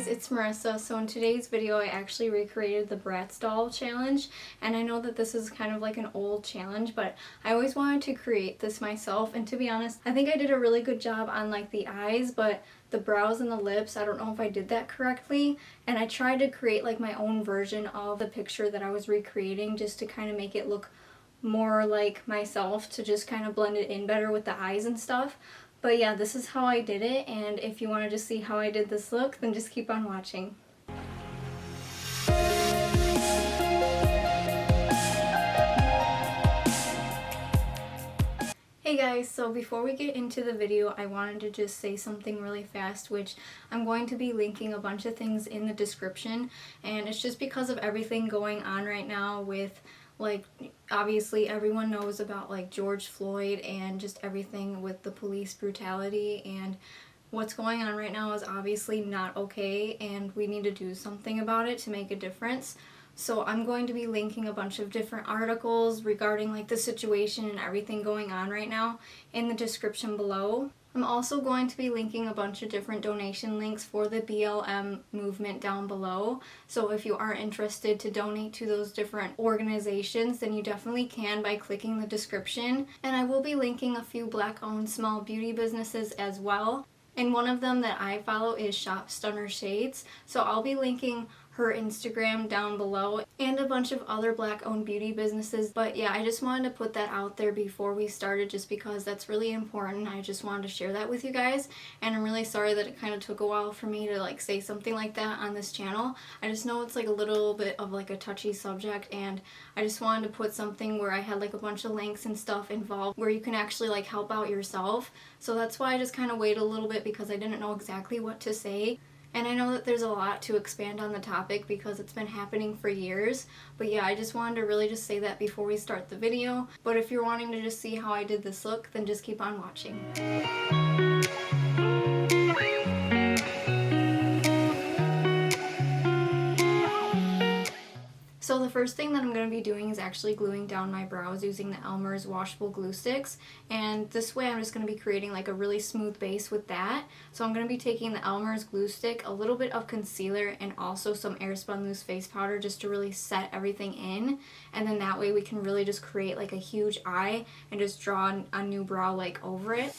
It's Marissa. So in today's video I actually recreated the Bratz doll challenge, and I know that this is kind of like an old challenge, but I always wanted to create this myself, and to be honest I think I did a really good job on like the eyes, but the brows and the lips, I don't know if I did that correctly, and I tried to create like my own version of the picture that I was recreating just to kind of make it look more like myself, to just kind of blend it in better with the eyes and stuff. But yeah, this is how I did it, and if you want to just see how I did this look, then just keep on watching. Hey guys, so before we get into the video, I wanted to just say something really fast, which I'm going to be linking a bunch of things in the description, and it's just because of everything going on right now with, like, obviously everyone knows about like George Floyd and just everything with the police brutality, and what's going on right now is obviously not okay, and we need to do something about it to make a difference. So I'm going to be linking a bunch of different articles regarding like the situation and everything going on right now in the description below. I'm also going to be linking a bunch of different donation links for the BLM movement down below. So if you are interested to donate to those different organizations, then you definitely can by clicking the description. And I will be linking a few Black-owned small beauty businesses as well. And one of them that I follow is Shop Stunner Shades. So I'll be linking her Instagram down below and a bunch of other Black-owned beauty businesses. But yeah, I just wanted to put that out there before we started just because that's really important. I just wanted to share that with you guys, and I'm really sorry that it kind of took a while for me to like say something like that on this channel. I just know it's like a little bit of like a touchy subject, and I just wanted to put something where I had like a bunch of links and stuff involved where you can actually like help out yourself. So that's why I just kind of waited a little bit, because I didn't know exactly what to say. And I know that there's a lot to expand on the topic because it's been happening for years. But yeah, I just wanted to really just say that before we start the video. But if you're wanting to just see how I did this look, then just keep on watching. So the first thing that I'm going to be doing is actually gluing down my brows using the Elmer's washable glue sticks, and this way I'm just going to be creating like a really smooth base with that. So I'm going to be taking the Elmer's glue stick, a little bit of concealer, and also some Airspun loose face powder just to really set everything in, and then that way we can really just create like a huge eye and just draw a new brow like over it.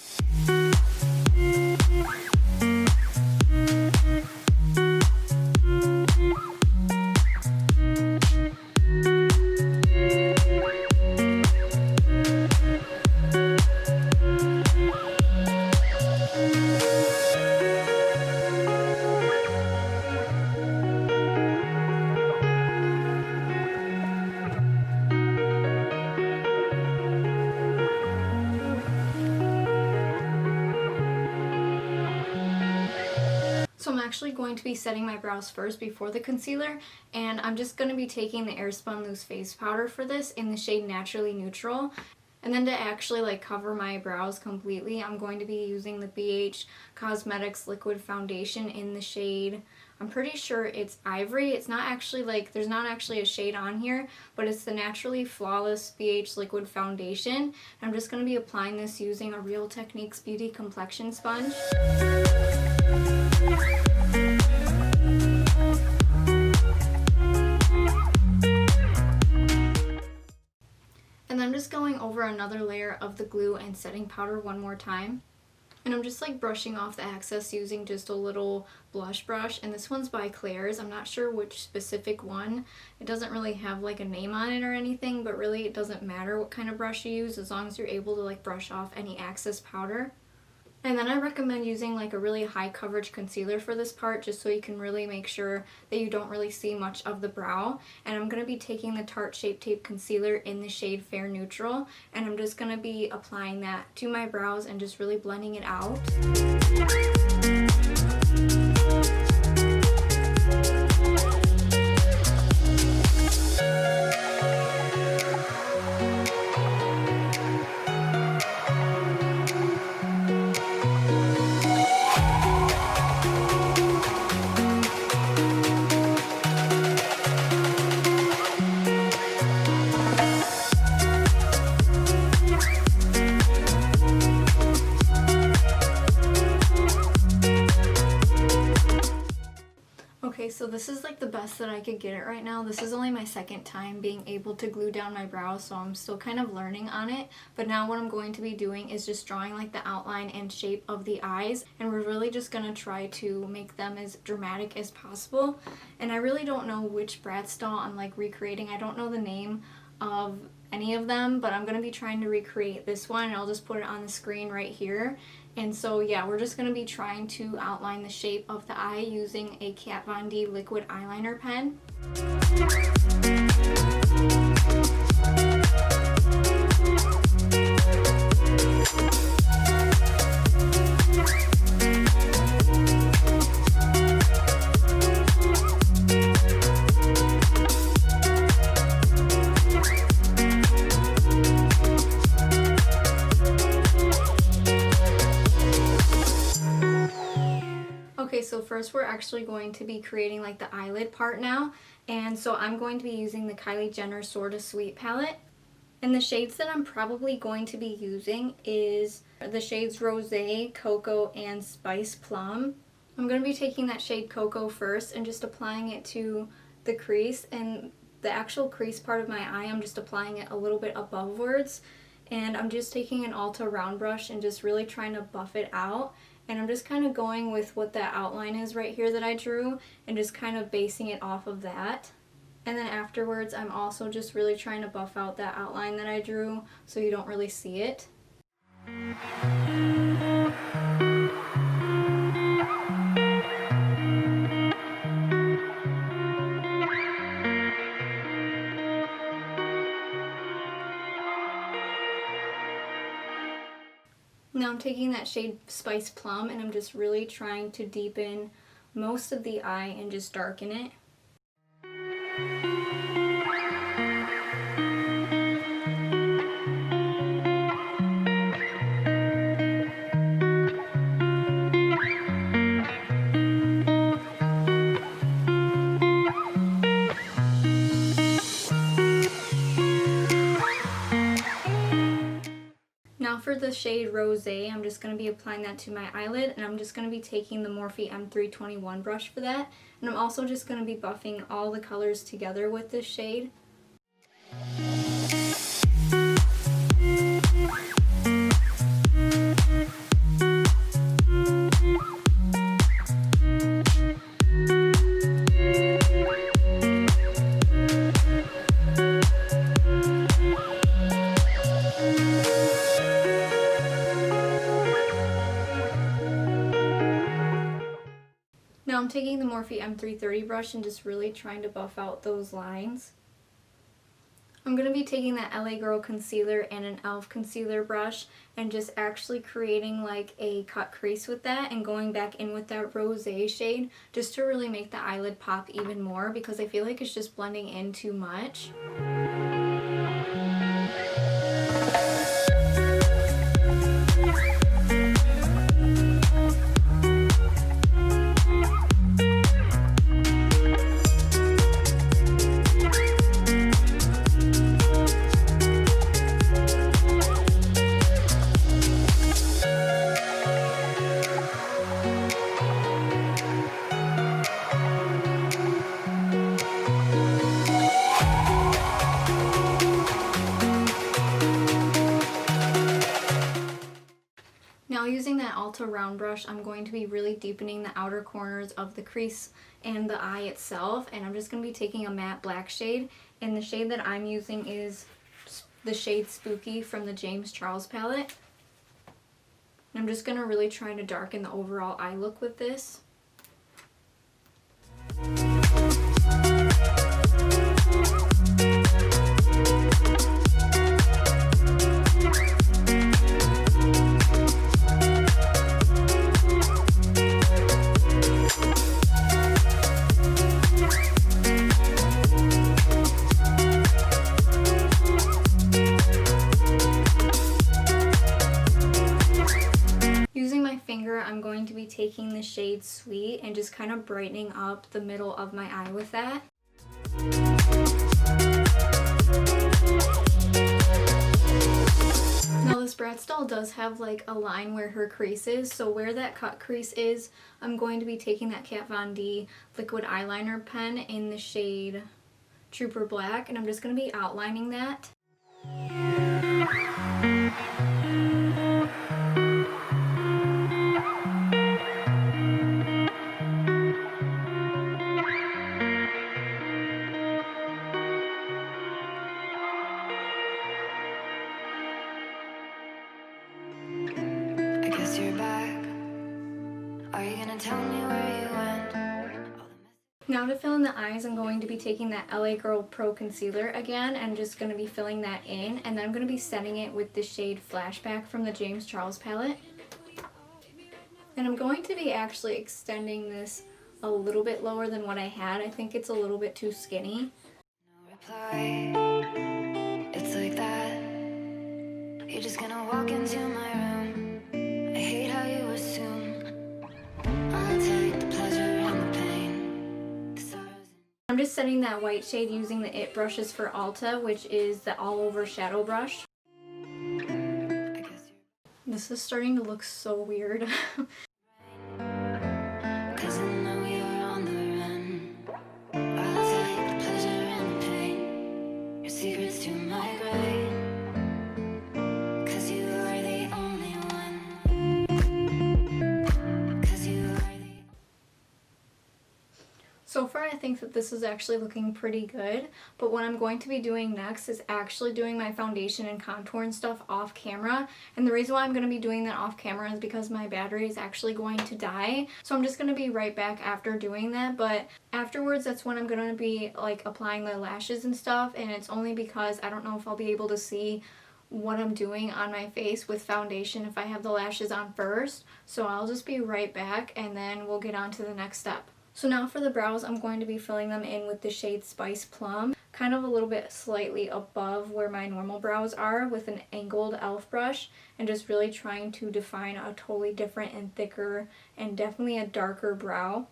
So I'm actually going to be setting my brows first before the concealer, and I'm just going to be taking the Airspun loose face powder for this in the shade Naturally Neutral. And then to actually like cover my brows completely, I'm going to be using the Beige Cosmetics Liquid Foundation in the shade, I'm pretty sure it's Ivory. It's not actually like, there's not actually a shade on here, but it's the Naturally Flawless BH Liquid Foundation. I'm just going to be applying this using a Real Techniques Beauty Complexion Sponge. And I'm just going over another layer of the glue and setting powder one more time. And I'm just like brushing off the excess using just a little blush brush, and this one's by Claire's. I'm not sure which specific one. It doesn't really have like a name on it or anything, but really it doesn't matter what kind of brush you use as long as you're able to like brush off any excess powder. And then I recommend using like a really high coverage concealer for this part, just so you can really make sure that you don't really see much of the brow. And I'm going to be taking the Tarte Shape Tape Concealer in the shade Fair Neutral, and I'm just going to be applying that to my brows and just really blending it out. the best that I could get it right now. This is only my second time being able to glue down my brows, so I'm still kind of learning on it. But now what I'm going to be doing is just drawing like the outline and shape of the eyes, and we're really just going to try to make them as dramatic as possible. And I really don't know which Bratz doll I'm like recreating. I don't know the name of any of them, but I'm going to be trying to recreate this one, and I'll just put it on the screen right here. And so yeah, we're just going to be trying to outline the shape of the eye using a Kat Von D liquid eyeliner pen. Okay, so first we're actually going to be creating like the eyelid part now, and so I'm going to be using the Kylie Jenner Sorta Sweet palette. And the shades that I'm probably going to be using is the shades Rosé, Cocoa, and Spice Plum. I'm going to be taking that shade Cocoa first and just applying it to the crease, and the actual crease part of my eye I'm just applying it a little bit abovewards, and I'm just taking an Ulta round brush and just really trying to buff it out. And I'm just kind of going with what that outline is right here that I drew and just kind of basing it off of that. And then afterwards I'm also just really trying to buff out that outline that I drew so you don't really see it. Now I'm taking that shade Spice Plum and I'm just really trying to deepen most of the eye and just darken it. Now for the shade Rosé, I'm just going to be applying that to my eyelid, and I'm just going to be taking the Morphe M321 brush for that. And I'm also just going to be buffing all the colors together with this shade. Now I'm taking the Morphe M330 brush and just really trying to buff out those lines. I'm going to be taking that LA Girl concealer and an e.l.f. concealer brush and just actually creating like a cut crease with that and going back in with that Rosé shade just to really make the eyelid pop even more, because I feel like it's just blending in too much. Now using that Ulta round brush, I'm going to be really deepening the outer corners of the crease and the eye itself, and I'm just going to be taking a matte black shade, and the shade that I'm using is the shade Spooky from the James Charles palette. And I'm just going to really try to darken the overall eye look with this. I'm going to be taking the shade Sweet and just kind of brightening up the middle of my eye with that. Now this brow Bratz doll does have like a line where her crease is, so where that cut crease is, I'm going to be taking that Kat Von D liquid eyeliner pen in the shade Trooper Black, and I'm just going to be outlining that. Now to fill in the eyes, I'm going to be taking that LA Girl Pro Concealer again and just going to be filling that in, and then I'm going to be setting it with the shade Flashback from the James Charles palette. And I'm going to be actually extending this a little bit lower than what I had. I think it's a little bit too skinny. No reply. It's like that. You're just gonna walk into my room. I hate how you assume I'll take the pleasure and the pain. I'm just setting that white shade using the IT brushes for Ulta, which is the all over shadow brush. This is starting to look so weird. So far I think that this is actually looking pretty good, but what I'm going to be doing next is actually doing my foundation and contour and stuff off camera. And the reason why I'm going to be doing that off camera is because my battery is actually going to die. So I'm just going to be right back after doing that, but afterwards that's when I'm going to be like applying the lashes and stuff, and it's only because I don't know if I'll be able to see what I'm doing on my face with foundation if I have the lashes on first. So I'll just be right back and then we'll get on to the next step. So now for the brows, I'm going to be filling them in with the shade Spice Plum, kind of a little bit slightly above where my normal brows are with an angled e.l.f. brush, and just really trying to define a totally different and thicker and definitely a darker brow.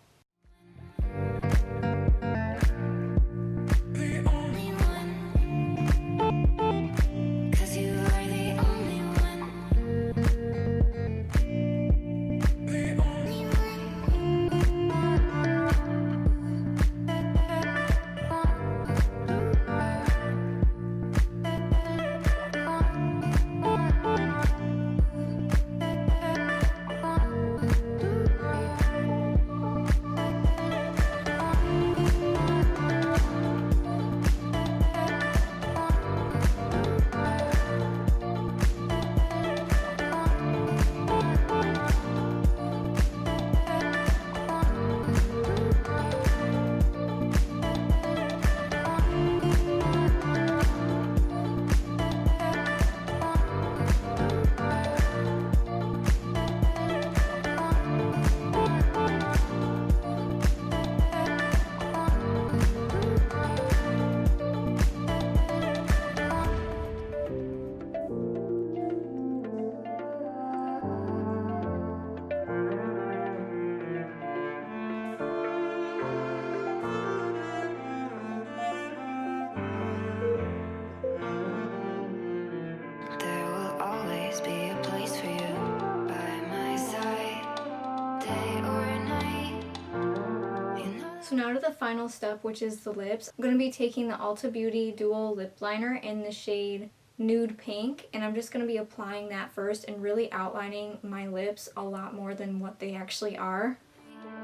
So now to the final step, which is the lips. I'm going to be taking the Ulta Beauty Dual Lip Liner in the shade Nude Pink, and I'm just going to be applying that first and really outlining my lips a lot more than what they actually are.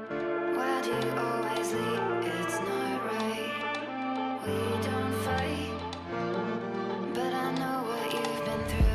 Why do you always leave? It's not right. We don't fight, but I know what you've been through.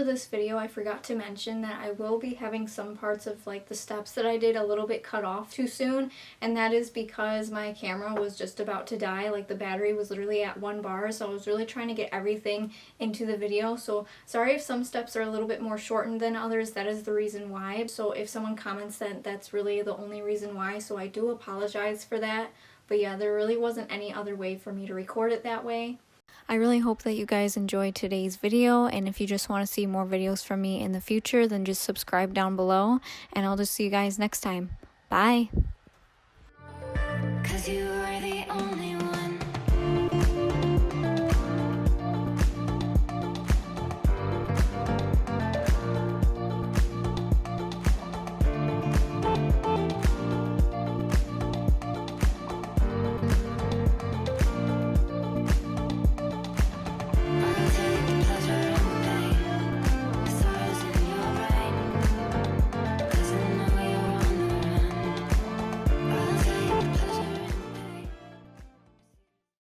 this video, I forgot to mention that I will be having some parts of like the steps that I did a little bit cut off too soon, and that is because my camera was just about to die. Like the battery was literally at 1 bar, so I was really trying to get everything into the video. So sorry if some steps are a little bit more shortened than others, that is the reason why. So if someone comments that that's really the only reason why, so I do apologize for that. But yeah, there really wasn't any other way for me to record it that way. I really hope that you guys enjoyed today's video, and if you just want to see more videos from me in the future, then just subscribe down below, and I'll just see you guys next time. Bye! 'Cause you are the only